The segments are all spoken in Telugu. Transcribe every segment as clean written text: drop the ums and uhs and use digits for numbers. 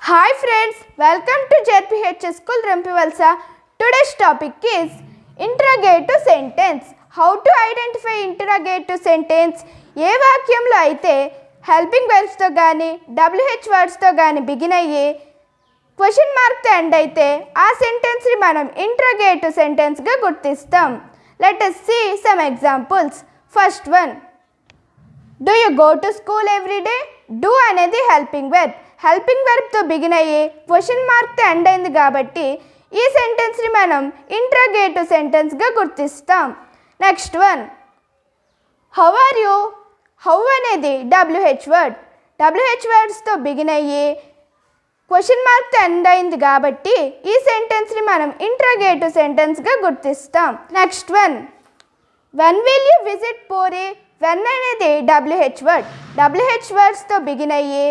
Hi friends, welcome to JPH School Rampivalsa. Today's topic is interrogative sentence. How to identify interrogative sentence? ఏ వాక్యంలో అయితే హెల్పింగ్ వర్బ్స్ తో గాని WH వర్డ్స్ తో గాని బిగిన్ అయ్యి క్వశ్చన్ మార్క్ తో ఎండ్ అయితే ఆ సెంటెన్స్ ని మనం ఇంటరోగేటివ్ సెంటెన్స్ గా గుర్తిస్తాం. Let us see some examples. First one, do you go to school every day? Do అనేది హెల్పింగ్ వెర్బ్. హెల్పింగ్ వెర్బ్తో బిగిన్ అయ్యి క్వశ్చన్ మార్క్తో ఎండ్ అయింది కాబట్టి ఈ సెంటెన్స్ని మనం ఇంటరోగేటివ్ సెంటెన్స్గా గుర్తిస్తాం. Next one, how are you? How అనేది WH వర్డ్. WH వర్డ్స్తో బిగిన్ అయ్యి క్వశ్చన్ మార్క్తో ఎండ్ అయింది కాబట్టి ఈ సెంటెన్స్ని మనం ఇంటరోగేటివ్ సెంటెన్స్గా గుర్తిస్తాం. Next one, when will you visit Puri? When అనేది WH వర్డ్. WH వర్డ్స్తో బిగిన్ అయ్యి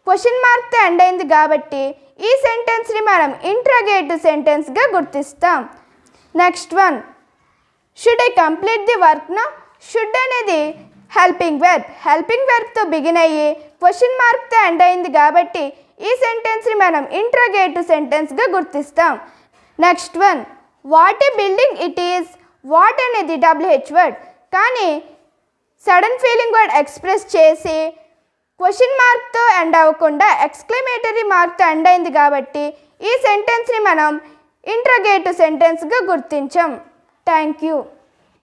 క్వశ్చన్ మార్క్తో ఎండ్ అయింది కాబట్టి ఈ సెంటెన్స్ని మనం ఇంటరోగేటివ్ సెంటెన్స్గా గుర్తిస్తాం. Next one, should I complete the work now? Should అనేది హెల్పింగ్ వెర్బ్. హెల్పింగ్ వెర్బ్తో బిగిన్ అయ్యి క్వశ్చన్ మార్క్తో ఎండ్ అయింది కాబట్టి ఈ సెంటెన్స్ని మనం ఇంటరోగేటివ్ సెంటెన్స్గా గుర్తిస్తాం. Next one, what a building it is? What అనేది WH వర్డ్ కానీ సడన్ ఫీలింగ్ వర్డ్ ఎక్స్ప్రెస్ చేసి క్వశ్చన్ మార్క్తో ఎండ్ అవ్వకుండా ఎక్స్క్లమేటరీ మార్క్తో ఎండ్ అయింది కాబట్టి ఈ సెంటెన్స్ని మనం ఇంటరోగేటివ్ సెంటెన్స్గా గుర్తించాం. Thank you.